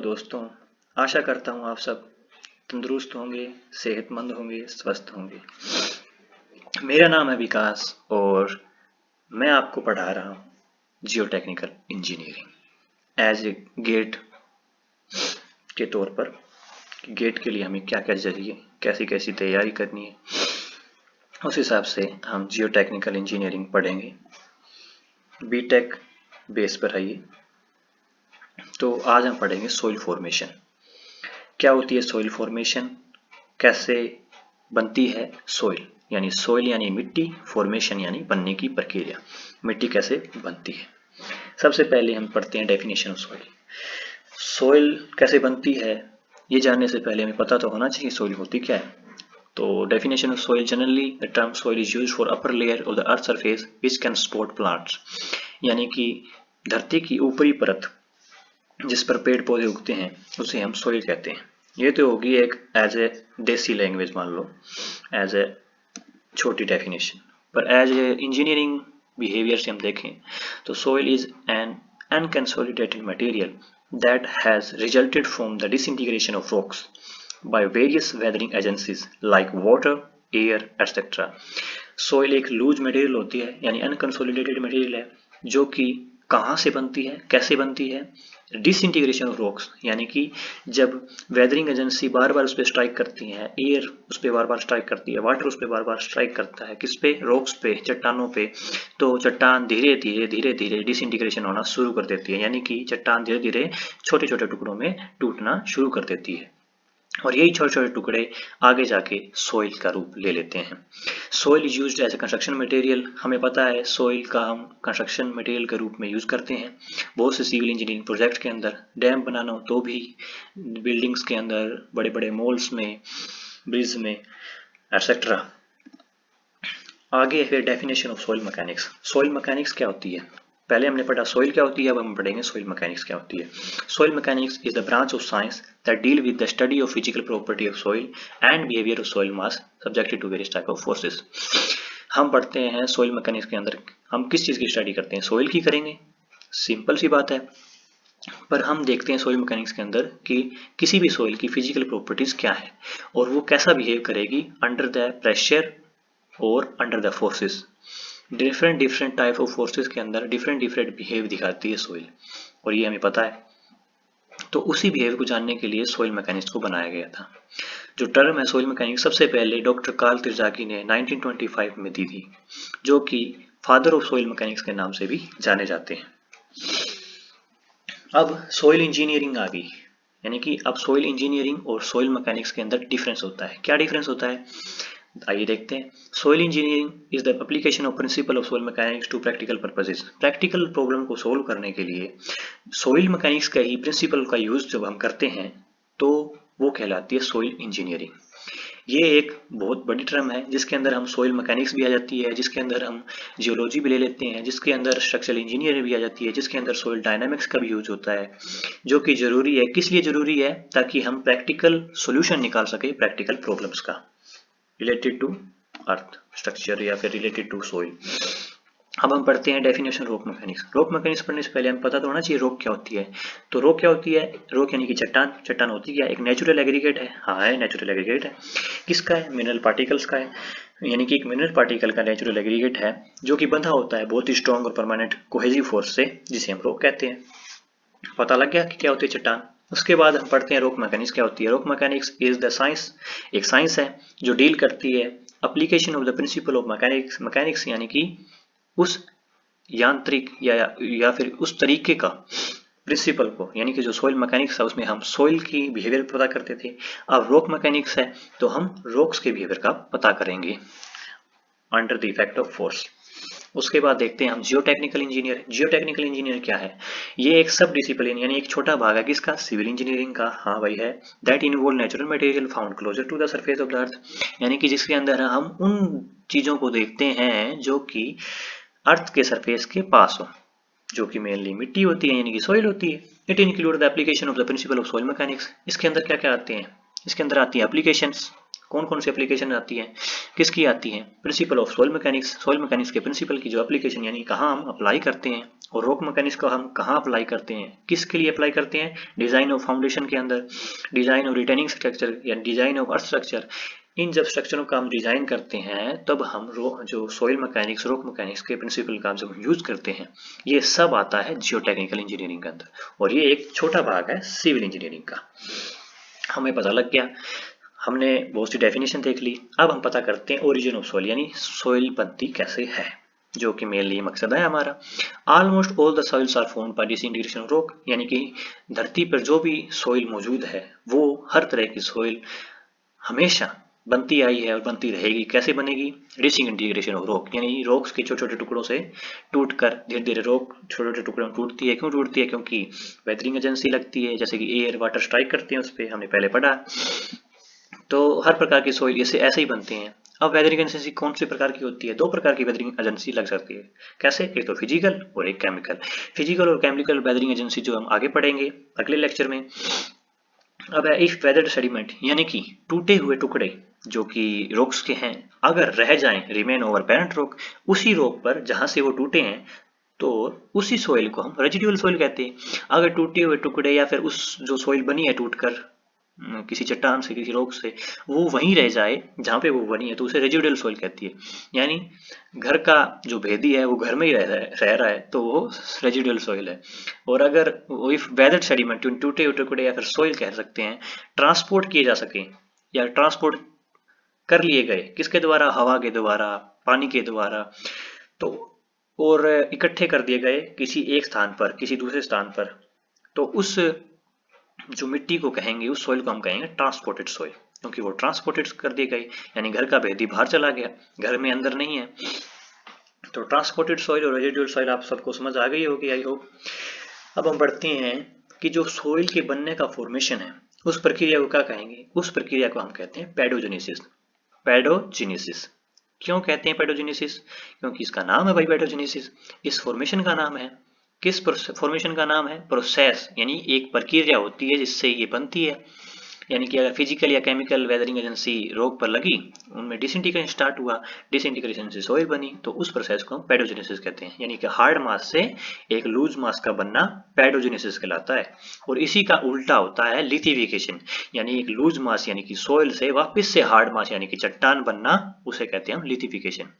दोस्तों, आशा करता हूँ आप सब तंदुरुस्त होंगे, सेहतमंद होंगे, स्वस्थ होंगे। मेरा नाम है विकास और मैं आपको पढ़ा रहा हूँ geotechnical engineering as a GATE के तौर पर। गेट के लिए हमें क्या क्या चाहिए, कैसी कैसी तैयारी करनी है, उस हिसाब से हम जियो टेक्निकल इंजीनियरिंग पढ़ेंगे। बीटेक बेस पर है ये। तो आज हम पढ़ेंगे सोइल फॉर्मेशन। क्या होती है सोइल फॉर्मेशन, कैसे बनती है सोइल, यानी सोइल यानी मिट्टी, फॉर्मेशन यानी बनने की प्रक्रिया, मिट्टी कैसे बनती है। सबसे पहले हम पढ़ते हैं डेफिनेशन ऑफ सोइल। सोइल कैसे बनती है ये जानने से पहले हमें पता तो होना चाहिए सोइल होती क्या है। तो definition of soil, generally the term soil is used for upper layer of the earth surface which can support plants, यानी कि धरती की ऊपरी परत जिस पर पेड़ पौधे उगते हैं उसे हम सोइल कहते हैं। ये तो होगी एक एज ए देसी लैंग्वेज, मान लो एज ए छोटी डेफिनेशन, पर एज ए इंजीनियरिंग बिहेवियर से हम देखें तो soil is an unconsolidated material that has resulted from the disintegration of rocks by various weathering agencies like water, air, etc. Soil एक loose material होती है, यानी अनकंसोलिडेटेड मटेरियल है, जो कि कहाँ से बनती है, कैसे बनती है। डिसइंटीग्रेशन ऑफ रॉक्स, यानी कि जब वेदरिंग एजेंसी बार बार उस पर स्ट्राइक करती है, एयर उस पर बार बार स्ट्राइक करती है, वाटर उस पर बार बार स्ट्राइक करता है, किस पे, रॉक्स पे, चट्टानों पे, तो चट्टान धीरे धीरे डिसइंटीग्रेशन होना शुरू कर देती है, यानी कि चट्टान धीरे धीरे छोटे छोटे टुकड़ों में टूटना शुरू कर देती है, और यही छोटे छोटे टुकड़े आगे जाके सोइल का रूप ले लेते हैं। Soil is used as a construction material. हमें पता है सोइल का हम कंस्ट्रक्शन मटेरियल के रूप में यूज करते हैं। बहुत से सिविल इंजीनियरिंग प्रोजेक्ट के अंदर, डैम बनाना हो तो भी, बिल्डिंग्स के अंदर, बड़े बड़े मॉल्स में, ब्रिज में, एटसेट्रा। आगे है definition of soil mechanics. Soil mechanics क्या होती है, पहले हमने पढ़ा सोइल क्या होती है, अब हम पढ़ेंगे सोइल मैकेनिक्स क्या होती है। Soil mechanics is the branch of science that deal with the study of physical property of soil and behaviour of soil mass subjected to various type of forces. हम पढ़ते हैं सोइल मैकेनिक्स के अंदर हम किस चीज की स्टडी करते हैं, सोइल की करेंगे, सिंपल सी बात है। पर हम देखते हैं सोइल मैकेनिक्स के अंदर कि किसी भी सोइल की फिजिकल प्रॉपर्टीज क्या है और वो कैसा बिहेव करेगी अंडर द प्रेशर और under the forces. Different type of forces के अंदर डिफरेंट बिहेव दिखाती है सोइल, और ये हमें पता है। तो उसी बिहेव को जानने के लिए सोइल मैकेनिक्स को बनाया गया था। जो टर्म है सोइल मैकेनिक्स सबसे पहले डॉक्टर कार्ल तिर्जाकी ने 1925 में दी थी, जो कि फादर ऑफ सोइल मैकेनिक्स के नाम से भी जाने जाते हैं। अब सोइल इंजीनियरिंग आ गई, यानी कि अब सोइल इंजीनियरिंग और सोइल मैकेनिक्स के अंदर डिफरेंस होता है। क्या डिफरेंस होता है, आइए देखते हैं। Soil engineering is the application of principle of soil mechanics to practical purposes. Practical problem को सोल्व करने के लिए सोइल मैकेनिक्स का ही प्रिंसिपल का यूज जब हम करते हैं तो वो कहलाती है सोइल इंजीनियरिंग। ये एक बहुत बड़ी टर्म है जिसके अंदर हम सोइल मैकेनिक्स भी आ जाती है, जिसके अंदर हम जियोलॉजी भी ले लेते हैं, जिसके अंदर स्ट्रक्चरल इंजीनियरिंग भी आ जाती है, जिसके अंदर सोइल डायनामिक्स का भी यूज होता है, जो कि जरूरी है। किस लिए जरूरी है, ताकि हम प्रैक्टिकल सोल्यूशन निकाल सके प्रैक्टिकल प्रॉब्लम्स का रिलेटेड टू अर्थ स्ट्रक्चर या फिर रिलेटेड टू सोइल। अब हम पढ़ते हैं definition rock mechanics. Rock mechanics पढ़ने से पहले हम पता तो होना चाहिए रॉक क्या होती है। तो रॉक क्या होती है, रॉक यानी कि चट्टान। चट्टान होती क्या, एक नेचुरल एग्रीगेट है। हाँ है, नेचुरल एग्रीगेट है। किसका है, मिनरल पार्टिकल्स का है, यानी कि एक मिनरल पार्टिकल का नेचुरल एग्रीगेट है जो कि बंधा होता है बहुत ही स्ट्रॉन्ग और परमानेंट कोहेसिव फोर्स से, जिसे हम रॉक कहते हैं। पता लग गया कि क्या होती है चट्टान। उसके बाद हम पढ़ते हैं रॉक मैकेनिक्स क्या होती है। Rock mechanics is the science, एक साइंस है जो डील करती है application of the principle of mechanics. Mechanics यानी कि उस यांत्रिक या फिर उस तरीके का प्रिंसिपल को, यानी कि जो सोइल मैकेनिक्स है उसमें हम सोइल की बिहेवियर पता करते थे। अब रॉक मैकेनिक्स है तो हम रॉक्स के बिहेवियर का पता करेंगे under the effect of force. उसके बाद देखते हैं हम जियोटेक्निकल इंजीनियर। जियोटेक्निकल इंजीनियर क्या है, ये एक सब डिसिप्लिन यानी एक छोटा भाग है किसका, सिविल इंजीनियरिंग का। हाँ भाई है। That involve natural material found closer to the surface of the earth, यानी कि जिसके अंदर हम उन चीजों को देखते हैं जो कि अर्थ के सरफेस के पास हो, जो कि मेनली मिट्टी होती है, यानी कि सॉइल होती है। It include the application of the principle of soil mechanics. इसके अंदर क्या क्या आते हैं, इसके अंदर आती है एप्लीकेशंस, कौन कौन सी एप्लीकेशन आती है, किसकी आती है? प्रिंसिपल ऑफ सॉइल मैकेनिक्स के प्रिंसिपल की जो एप्लीकेशन यानी कहाँ हम अप्लाई करते हैं, और रॉक मैकेनिक्स को हम कहाँ अप्लाई करते हैं, किसके लिए अप्लाई करते हैं? डिजाइन ऑफ फाउंडेशन के अंदर, डिजाइन ऑफ रिटेनिंग स्ट्रक्चर या डिजाइन ऑफ अर्थ स्ट्रक्चर। इन जब स्ट्रक्चरों का हम डिजाइन करते हैं तब हम जो सॉइल मैकेनिक्स, रॉक मैकेनिक्स के प्रिंसिपल का जब यूज करते हैं, ये सब आता है जियोटेक्निकल इंजीनियरिंग के अंदर, और ये एक छोटा भाग है सिविल इंजीनियरिंग का। हमें पता लग गया, हमने बहुत सी डेफिनेशन देख ली। अब हम पता करते हैं ओरिजिन ऑफ सॉइल यानी सॉइल बनती कैसे है, जो कि मेनली मकसद है हमारा। Almost all the soils are formed by disintegration of rock, यानी कि धरती पर जो भी सॉइल मौजूद है वो हर तरह की सॉइल हमेशा बनती आई है और बनती रहेगी। कैसे बनेगी? डिसइंटीग्रेशन ऑफ रॉक, यानी रॉक्स के छोटे छोटे टुकड़ों से टूटकर धीरे धीरे रॉक छोटे छोटे टुकड़ों में टूटती है। क्यों टूटती है? क्योंकि वेदरिंग एजेंसी लगती है, जैसे कि एयर वाटर स्ट्राइक करते हैं उस पर, हमने पहले पढ़ा। तो हर प्रकार की सॉइल ऐसे ही बनते हैं। अब वेदरिंग एजेंसी कौन सी प्रकार की होती है? दो प्रकार की वेदरिंग एजेंसी लग सकती है। कैसे? एक तो फिजिकल और एक केमिकल। फिजिकल और केमिकल वेदरिंग एजेंसी जो हम आगे पढ़ेंगे अगले लेक्चर में। अब है इफ वेदर्ड सेडिमेंट, यानी कि टूटे हुए टुकड़े जो कि रॉक्स के हैं, अगर रह जाएं, रिमेन ओवर पेरेंट रॉक, उसी रॉक पर जहां से वो टूटे हैं, तो उसी सॉइल को हम रेजिडुअल सॉइल कहते हैं। अगर टूटे हुए टुकड़े या फिर उस जो सॉइल बनी है टूटकर किसी चट्टान से, किसी रॉक से, वो वहीं रह जाए जहां पे वो बनी है, तो उसे रेजिडुअल सॉइल कहती है। यानी घर का जो भेदी है वो घर में ही रह रहा है, तो वो रेजिडुअल सॉइल है। और अगर इफ वेदर्ड सेडिमेंट, टूटे हुए टुकड़े या फिर सॉइल कह सकते हैं, ट्रांसपोर्ट किए जा सके या ट्रांसपोर्ट कर लिए गए, किसके द्वारा? हवा के द्वारा, पानी के द्वारा, तो और इकट्ठे कर दिए गए किसी एक स्थान पर, किसी दूसरे स्थान पर, तो उस जो मिट्टी को कहेंगे, उस सॉइल को हम कहेंगे ट्रांसपोर्टेड सॉइल, क्योंकि वो ट्रांसपोर्टेड कर दिए गए, यानी घर का भेदी बाहर चला गया, घर में अंदर नहीं है। तो ट्रांसपोर्टेड सॉइल और रेजिडुअल सॉइल आप सबको समझ आ गई होगी, आई होप। अब हम बढ़ते हैं कि जो सॉइल के बनने का फॉर्मेशन है, उस प्रक्रिया को क्या कहेंगे? उस प्रक्रिया को हम कहते हैं पेडोजेनेसिस। पेडोजेनेसिस क्यों कहते हैं पेडोजेनेसिस? क्योंकि इसका नाम है भाई पेडोजेनेसिस, इस फॉर्मेशन का नाम है। किस फॉर्मेशन का नाम है? प्रोसेस, यानी एक प्रक्रिया होती है जिससे ये बनती है। यानी कि अगर फिजिकल या केमिकल वेदरिंग एजेंसी रॉक पर लगी, उनमें डिसइंटीग्रेशन स्टार्ट हुआ, डिसइंटीग्रेशन से सॉइल बनी, तो उस प्रोसेस को हम पेडोजेनेसिस कहते हैं। यानी कि हार्ड मास से एक लूज मास का बनना पेडोजेनेसिस कहलाता है। और इसी का उल्टा होता है लिथिफिकेशन, यानी एक लूज मास यानी कि सॉइल से वापस से हार्ड मास यानी कि चट्टान बनना, उसे कहते हैं हम लिथिफिकेशन।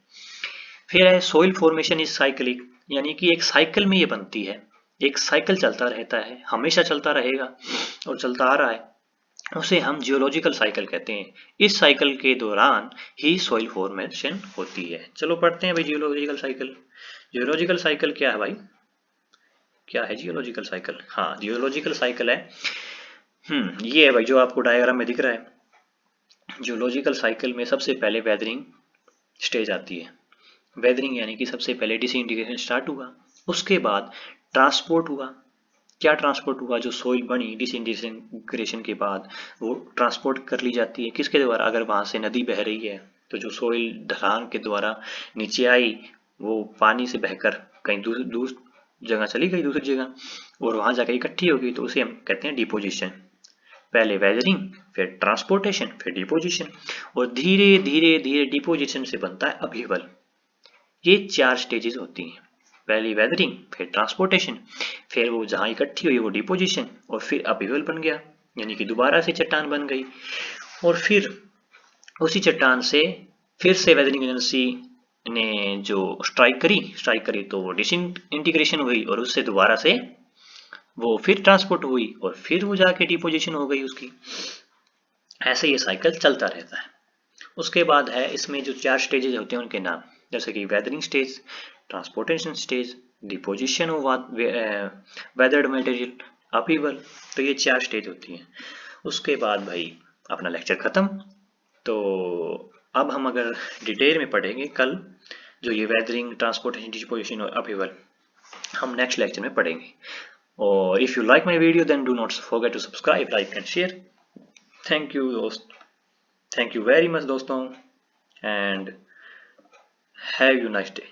फिर है सोइल फॉर्मेशन इज साइक्लिक, यानी कि एक साइकिल में ये बनती है, एक साइकिल चलता रहता है, हमेशा चलता रहेगा और चलता आ रहा है, उसे हम जियोलॉजिकल साइकिल कहते हैं। इस साइकिल के दौरान ही सॉइल फॉर्मेशन होती है। चलो पढ़ते हैं भाई जियोलॉजिकल साइकिल। जियोलॉजिकल साइकिल क्या है भाई? क्या है जियोलॉजिकल साइकिल? हाँ, जियोलॉजिकल साइकिल है, ये है भाई जो आपको डायग्राम में दिख रहा है। जियोलॉजिकल साइकिल में सबसे पहले वेदरिंग स्टेज आती है। वेदरिंग यानी कि सबसे पहले डिसइंटीग्रेशन स्टार्ट हुआ, उसके बाद ट्रांसपोर्ट हुआ। क्या ट्रांसपोर्ट हुआ? जो सॉइल बनी डिसइंटीग्रेशन के बाद वो ट्रांसपोर्ट कर ली जाती है, किसके द्वारा? अगर वहां से नदी बह रही है तो जो सॉइल ढलान के द्वारा नीचे आई, वो पानी से बहकर कहीं दूसरी जगह चली गई, दूसरी जगह, और वहां जाकर इकट्ठी हो गई, तो उसे हम कहते हैं डिपोजिशन। पहले वेदरिंग, फिर ट्रांसपोर्टेशन, फिर डिपोजिशन, और धीरे धीरे धीरे डिपोजिशन से बनता है अपहीवल। ये 4 स्टेजेस होती हैं। पहली वेदरिंग, फिर ट्रांसपोर्टेशन, फिर वो जहां इकट्ठी हुई वो डिपोजिशन, और फिर अपहीवल बन गया, यानी कि दोबारा से चट्टान बन गई। और फिर उसी चट्टान से फिर से वेदरिंग एजेंसी ने जो स्ट्राइक करी तो वो डिसइंटीग्रेशन हुई, और उससे दोबारा से वो फिर ट्रांसपोर्ट हुई, और फिर वो जाके डिपोजिशन हो गई उसकी। ऐसे ये साइकिल चलता रहता है। उसके बाद है इसमें जो 4 स्टेजेस होते हैं उनके नाम, जैसे कि weathering stage, transportation stage, deposition of weathered material, upheaval. तो ये 4 स्टेज होती हैं। उसके बाद भाई अपना लेक्चर खत्म। तो अब हम अगर डिटेल में पढ़ेंगे कल, जो ये वेदरिंग, ट्रांसपोर्टेशन, डिपोजिशन और अपहीवल हम नेक्स्ट लेक्चर में पढ़ेंगे। और if you like my video then do not forget to subscribe, like and share. Thank you दोस्त, थैंक यू वेरी मच दोस्तों, and have a nice day.